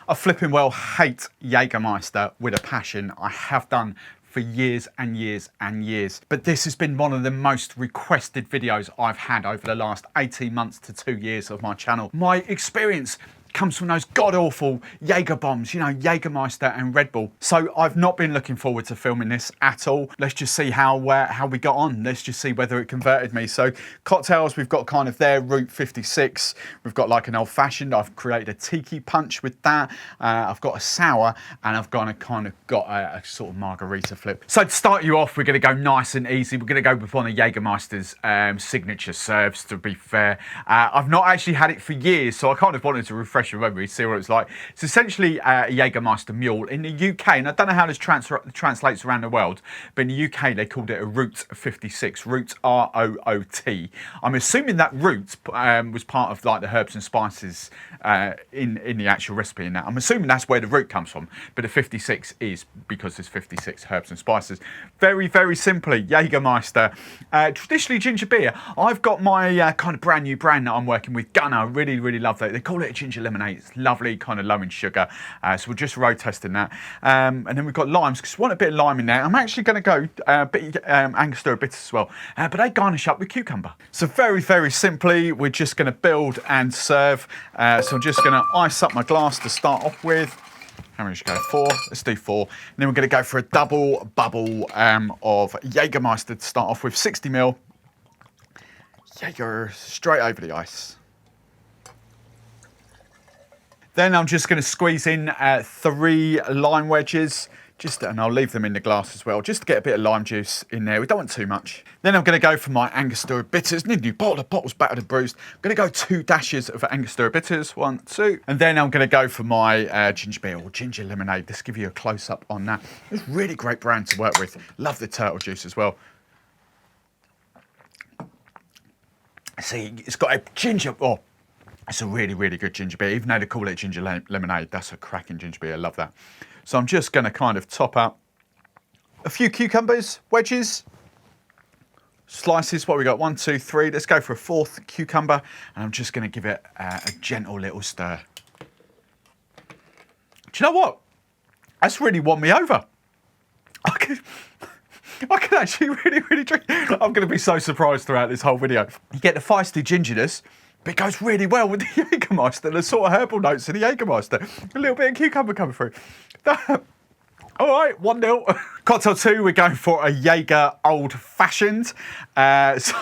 I flipping well hate Jagermeister with a passion. I have done for years and years and years. But this has been one of the most requested videos I've had over the last 18 months to 2 years of my channel. My experience comes from those god-awful Jaeger bombs, you know, Jagermeister and Red Bull. So I've not been looking forward to filming this at all. Let's just see how we got on. Let's just see whether it converted me. So cocktails, we've got kind of their Route 56. We've got like an old fashioned. I've created a tiki punch with that. I've got a sour, and I've got a sort of margarita flip. So to start you off, we're going to go nice and easy. We're going to go with one of Jagermeister's signature serves, to be fair. I've not actually had it for years, so I kind of wanted to refresh your memory, see what it's like. It's essentially a Jagermeister Mule. In the UK, and I don't know how this translates around the world, but in the UK they called it a Route 56, Route R-O-O-T. I'm assuming that route was part of like the herbs and spices in the actual recipe and that. I'm assuming that's where the root comes from, but the 56 is because there's 56 herbs and spices. Very, very simply, Jagermeister. Traditionally ginger beer. I've got my kind of brand new brand that I'm working with, Gunner. Really, really love that. They call it a ginger lemonade. It's lovely, kind of low in sugar. So we're just road testing that. And then we've got limes, because we want a bit of lime in there. I'm actually going to go a bit Angostura bitters as well. But they garnish up with cucumber. So very, very simply, we're just going to build and serve. So I'm just going to ice up my glass to start off with. How many should go? 4. Let's do 4. And then we're going to go for a double bubble of Jagermeister to start off with. 60ml. Jaeger straight over the ice. Then I'm just going to squeeze in 3 lime wedges. And I'll leave them in the glass as well, just to get a bit of lime juice in there. We don't want too much. Then I'm going to go for my Angostura bitters. New bottle of bottles battered and bruised. I'm going to go 2 dashes of Angostura bitters. 1, 2. And then I'm going to go for my ginger beer or ginger lemonade. Let's give you a close-up on that. It's a really great brand to work with. Love the turtle juice as well. See, it's got a ginger... Oh, it's a really, really good ginger beer. Even though they call it ginger lemonade, that's a cracking ginger beer. I love that. So I'm just going to kind of top up a few cucumbers, wedges, slices. What we got? 1, 2, 3. Let's go for a 4th cucumber. And I'm just going to give it a gentle little stir. Do you know what? That's really won me over. I could actually really, really drink. I'm going to be so surprised throughout this whole video. You get the feisty gingerness, but it goes really well with the Jagermeister, the sort of herbal notes in the Jagermeister. A little bit of cucumber coming through. All right, 1-0. Cocktail 2, we're going for a Jager Old Fashioned. I've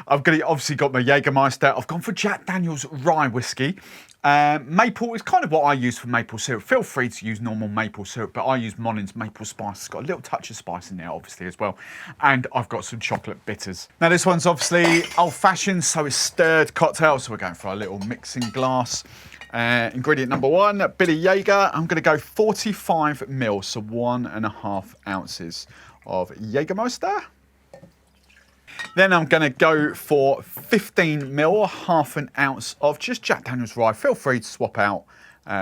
obviously got my Jagermeister. I've gone for Jack Daniel's rye whiskey. Maple is kind of what I use for maple syrup. Feel free to use normal maple syrup, but I use Monin's maple spice. It's got a little touch of spice in there, obviously, as well. And I've got some chocolate bitters. Now, this one's obviously old-fashioned, so it's stirred cocktail. So we're going for a little mixing glass. Ingredient number 1, Billy Jaeger. I'm going to go 45ml, so 1.5 ounces of Jagermeister. Then I'm going to go for 15ml, half an ounce of just Jack Daniel's rye. Feel free to swap out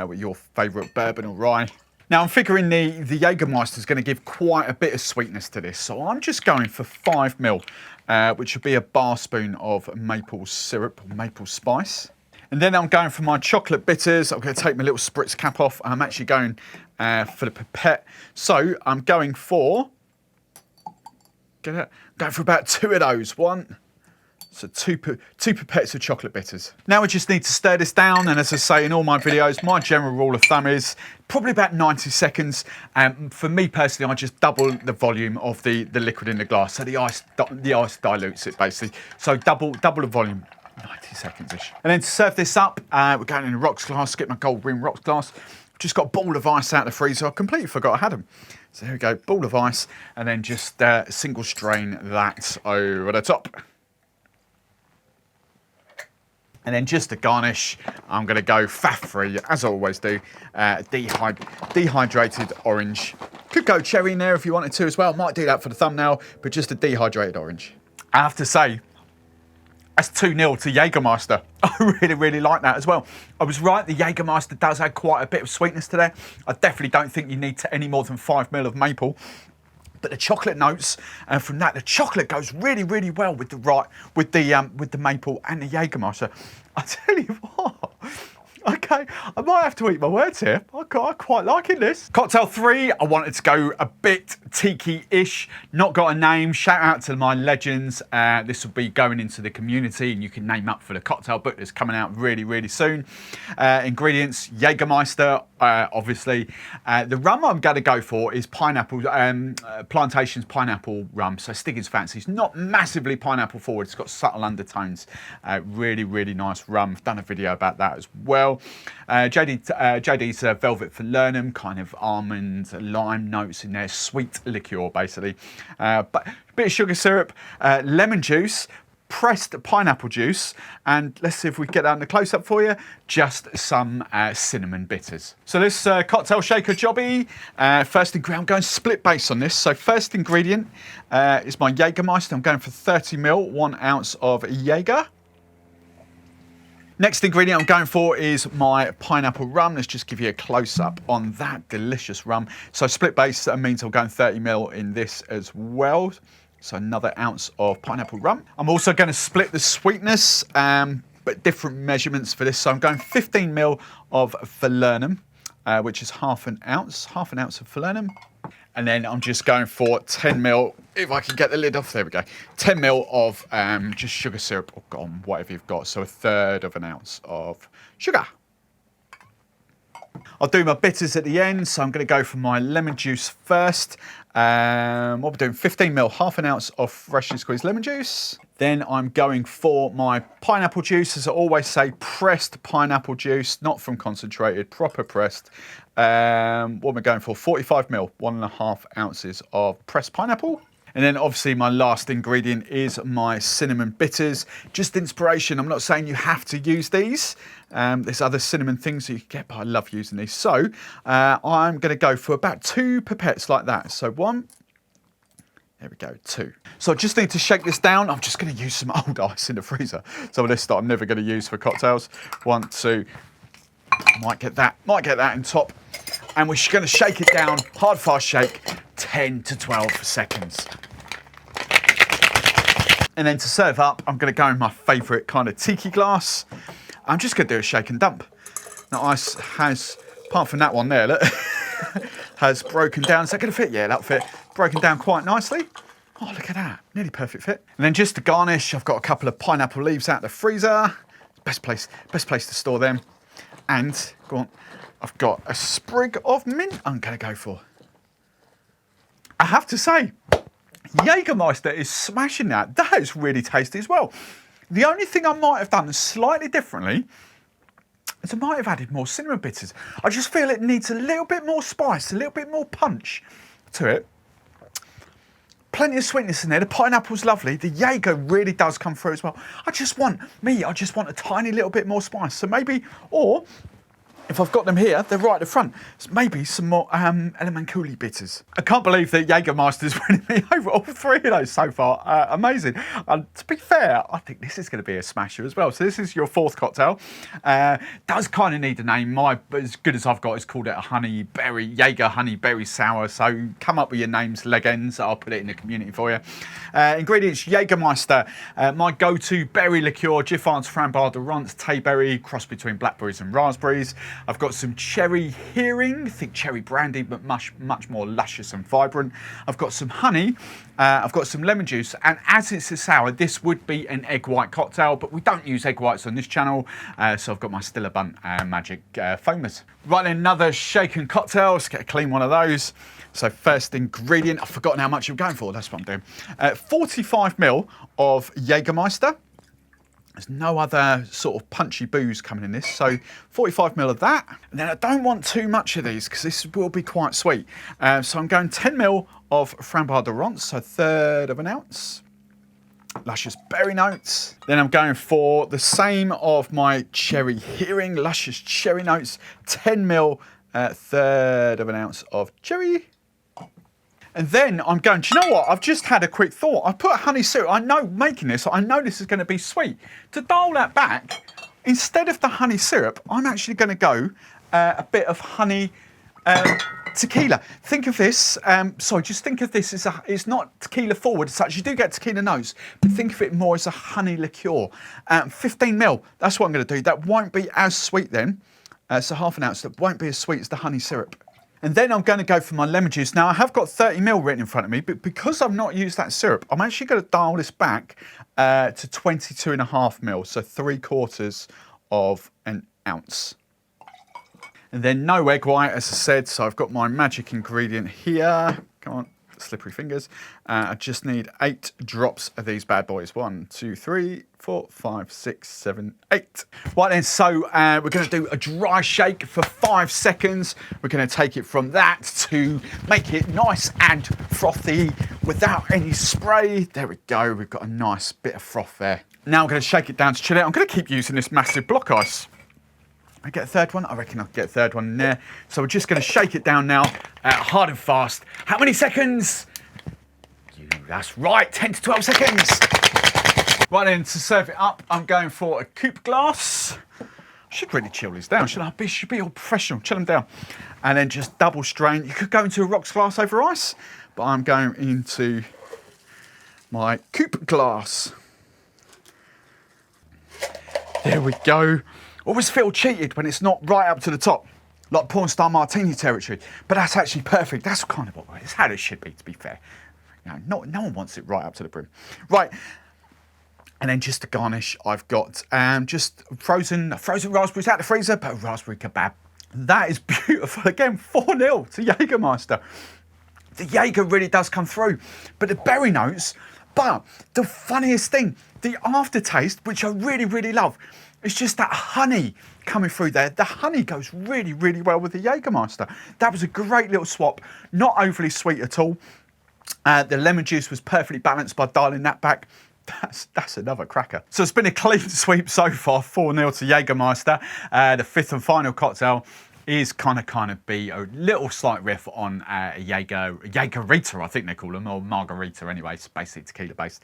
with your favourite bourbon or rye. Now I'm figuring the Jagermeister is going to give quite a bit of sweetness to this, so I'm just going for 5ml, which would be a bar spoon of maple syrup or maple spice. And then I'm going for my chocolate bitters. I'm going to take my little spritz cap off. I'm actually going for the pipette. So I'm going for... Get it? Going for about 2 of those. 1. So two pipettes of chocolate bitters. Now we just need to stir this down. And as I say in all my videos, my general rule of thumb is probably about 90 seconds. For me personally, I just double the volume of the liquid in the glass. So the ice dilutes it basically. So double the volume. 90 seconds-ish. And then to serve this up, we're going in a rocks glass. Get my gold rim rocks glass. Just got a ball of ice out of the freezer. I completely forgot I had them. So here we go, ball of ice, and then just single strain that over the top. And then just to garnish, I'm going to go faff-free, as I always do, dehydrated orange. Could go cherry in there if you wanted to as well. Might do that for the thumbnail, but just a dehydrated orange. I have to say, that's 2-0 to Jagermeister. I really, really like that as well. I was right, the Jagermeister does have quite a bit of sweetness to there. I definitely don't think you need any more than 5ml of maple. But the chocolate notes, and from that, the chocolate goes really, really well with the maple and the Jagermeister. I tell you what, Okay, I might have to eat my words here. I quite liking this. Cocktail 3, I wanted to go a bit tiki-ish. Not got a name. Shout out to my legends. This will be going into the community and you can name up for the cocktail book that's coming out really, really soon. Ingredients, Jagermeister, obviously. The rum I'm going to go for is pineapple, Plantation's pineapple rum. So Stiggins Fancy. It's not massively pineapple forward. It's got subtle undertones. Really, really nice rum. I've done a video about that as well. JD's Velvet Falernum, kind of almond, lime notes in there, sweet liqueur basically. But a bit of sugar syrup, lemon juice, pressed pineapple juice, and let's see if we can get that in the close-up for you, just some cinnamon bitters. So this cocktail shaker jobby, first ingredient, I'm going split base on this. So first ingredient is my Jagermeister. I'm going for 30 ml, 1 ounce of Jager. Next ingredient I'm going for is my pineapple rum. Let's just give you a close-up on that delicious rum. So split base means I'm going 30 ml in this as well. So another ounce of pineapple rum. I'm also going to split the sweetness, but different measurements for this. So I'm going 15 ml of Falernum, which is half an ounce of Falernum. And then I'm just going for 10 ml, if I can get the lid off, there we go. 10 ml of just sugar syrup, or gone, whatever you've got. So 1/3 of an ounce of sugar. I'll do my bitters at the end, so I'm going to go for my lemon juice first. What we're doing, 15 ml, half an ounce of freshly squeezed lemon juice. Then I'm going for my pineapple juice, as I always say, pressed pineapple juice, not from concentrated, proper pressed. What am I going for? 45 ml, 1.5 ounces of pressed pineapple. And then obviously my last ingredient is my cinnamon bitters. Just inspiration, I'm not saying you have to use these. There's other cinnamon things that you can get, but I love using these. So I'm going to go for about 2 pipettes like that. So 1, there we go, 2. So I just need to shake this down. I'm just going to use some old ice in the freezer. Some of this that I'm never going to use for cocktails. 1, 2, might get that in top. And we're going to shake it down, hard fast shake, 10 to 12 seconds. And then to serve up, I'm going to go in my favourite kind of tiki glass. I'm just going to do a shake and dump. Now ice has, apart from that one there, look, has broken down. Is that going to fit? Yeah, that'll fit. Broken down quite nicely. Oh, look at that. Nearly perfect fit. And then just to garnish, I've got a couple of pineapple leaves out the freezer. Best place to store them. And, go on, I've got a sprig of mint I'm going to go for. I have to say, Jagermeister is smashing that. That is really tasty as well. The only thing I might have done slightly differently is I might have added more cinnamon bitters. I just feel it needs a little bit more spice, a little bit more punch to it. Plenty of sweetness in there. The pineapple's lovely. The Jager really does come through as well. I just want a tiny little bit more spice. So maybe, or if I've got them here, they're right at the front. So maybe some more Elementary bitters. I can't believe that Jagermeister's winning me over all 3 of those so far. Amazing. To be fair, I think this is going to be a smasher as well. So this is your 4th cocktail. Does kind of need a name. As good as I've got is called it a Jager honey berry sour. So come up with your names, legends. I'll put it in the community for you. Ingredients, Jagermeister. My go-to berry liqueur, Giffard's Framboise de Rance, Tayberry, cross between blackberries and raspberries. I've got some cherry hearing, think cherry brandy, but much more luscious and vibrant. I've got some honey, I've got some lemon juice, and as it's a sour, this would be an egg white cocktail, but we don't use egg whites on this channel, so I've got my Stilla Bunt Magic foamers. Right then, another shaken cocktail, let's get a clean one of those. So first ingredient, I've forgotten how much I'm going for, that's what I'm doing. 45 ml of Jagermeister. There's no other sort of punchy booze coming in this, so 45 ml of that. And then I don't want too much of these because this will be quite sweet. So I'm going 10 ml of Framboise de Rance, so 1/3 of an ounce. Luscious berry notes. Then I'm going for the same of my cherry hearing, luscious cherry notes, 10 ml, 1/3 of an ounce of cherry. And then I'm going, do you know what? I've just had a quick thought. I put honey syrup. I know making this, I know this is going to be sweet. To dial that back, instead of the honey syrup, I'm actually going to go a bit of honey tequila. Think of this, just think of this as it's not tequila forward as such. You do get tequila nose, but think of it more as a honey liqueur. 15 ml, that's what I'm going to do. That won't be as sweet then. So half an ounce. That won't be as sweet as the honey syrup. And then I'm going to go for my lemon juice. Now I have got 30ml written in front of me, but because I've not used that syrup, I'm actually going to dial this back to 22.5ml, so 3/4 of an ounce. And then no egg white, as I said, so I've got my magic ingredient here. Come on, slippery fingers. I just need 8 drops of these bad boys. 1, 2, 3, 4, 5, 6, 7, 8. Right then, so we're going to do a dry shake for 5 seconds. We're going to take it from that to make it nice and frothy without any spray. There we go, we've got a nice bit of froth there. Now I'm going to shake it down to chill it. I'm going to keep using this massive block ice. I get a third one? I reckon I can get a third one in there. So we're just going to shake it down now, hard and fast. How many seconds? That's right, 10 to 12 seconds. Right then, to serve it up, I'm going for a coupe glass. I should really chill these down, shouldn't I? Should be all professional, chill them down. And then just double strain. You could go into a rocks glass over ice, but I'm going into my coupe glass. There we go. Always feel cheated when it's not right up to the top, like porn star martini territory. But that's actually perfect. That's kind of what it's how it should be, to be fair. You know, no one wants it right up to the brim. Right, and then just to garnish, I've got just frozen raspberries out of the freezer, but a raspberry kebab. That is beautiful. Again, 4-0 to Jagermeister. The Jager really does come through, but the berry notes. But the funniest thing, the aftertaste, which I really, really love. It's just that honey coming through there. The honey goes really, really well with the Jagermeister. That was a great little swap. Not overly sweet at all. The lemon juice was perfectly balanced by dialing that back. That's another cracker. So it's been a clean sweep so far, 4-0 to Jagermeister. The 5th and final cocktail is kind of be a little slight riff on Jagerita, I think they call them, or Margarita anyway. It's basically tequila based.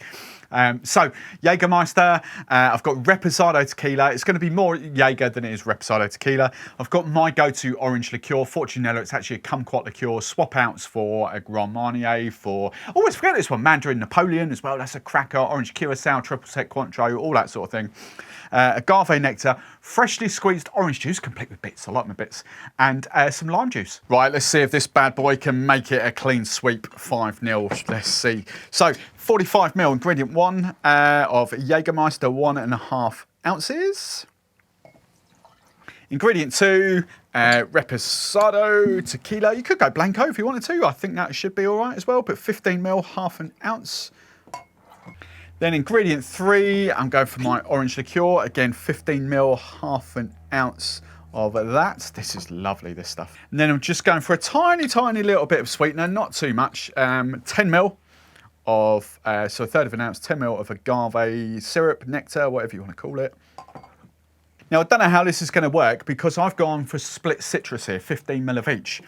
So Jagermeister, I've got Reposado tequila. It's going to be more Jager than it is Reposado tequila. I've got my go-to orange liqueur, Fortunello. It's actually a kumquat liqueur. Swap outs for a Grand Marnier, for, always forget this one, Mandarin Napoleon as well. That's a cracker. Orange Curacao, triple sec Cointreau, all that sort of thing. Agave nectar, freshly squeezed orange juice, complete with bits, I like my bits, and some lime juice. Right, let's see if this bad boy can make it a clean sweep, 5-0, let's see. So, 45ml ingredient 1 of Jagermeister, 1.5 ounces. Ingredient 2, Reposado tequila. You could go Blanco if you wanted to, I think that should be all right as well, but 15ml, half an ounce. Then ingredient 3, I'm going for my orange liqueur. Again, 15ml, half an ounce of that. This is lovely, this stuff. And then I'm just going for a tiny, tiny little bit of sweetener, not too much. 10ml of, so a third of an ounce, 10ml of agave syrup, nectar, whatever you want to call it. Now, I don't know how this is going to work because I've gone for split citrus here, 15ml of each.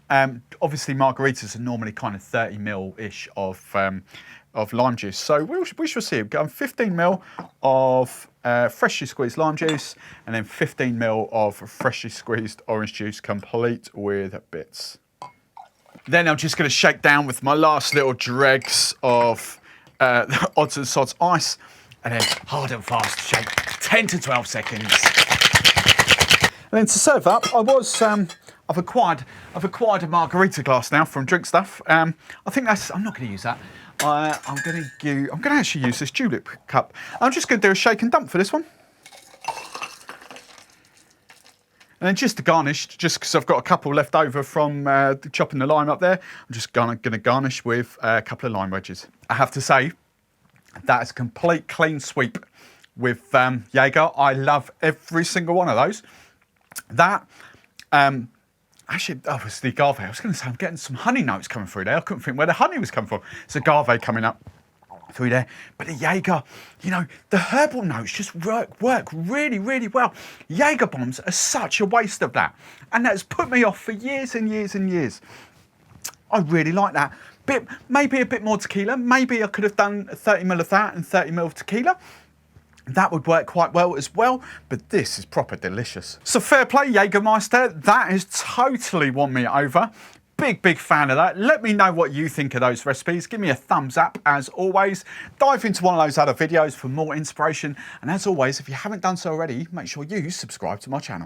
Obviously, margaritas are normally kind of 30ml-ish of lime juice. So we shall see. We've got 15ml of freshly squeezed lime juice and then 15ml of freshly squeezed orange juice, complete with bits. Then I'm just going to shake down with my last little dregs of odds and sods ice, and then hard and fast shake, 10 to 12 seconds. And then to serve up, I've acquired a margarita glass now from Drink Stuff. I think that's, I'm not going to use that. I'm going to actually use this julep cup. I'm just going to do a shake and dump for this one. And then just to garnish, just because I've got a couple left over from chopping the lime up there, I'm just going to garnish with a couple of lime wedges. I have to say, that is a complete clean sweep with Jager. I love every single one of those. That, actually, that was the agave. I was going to say, I'm getting some honey notes coming through there. I couldn't think where the honey was coming from. It's agave coming up through there. But the Jager, you know, the herbal notes just work really, really well. Jager bombs are such a waste of that. And that's put me off for years and years and years. I really like that. Maybe a bit more tequila. Maybe I could have done 30ml of that and 30ml of tequila. That would work quite well as well, but this is proper delicious. So fair play, Jagermeister. That has totally won me over. Big fan of that. Let me know what you think of those recipes. Give me a thumbs up as always. Dive into one of those other videos for more inspiration. And as always, if you haven't done so already, make sure you subscribe to my channel.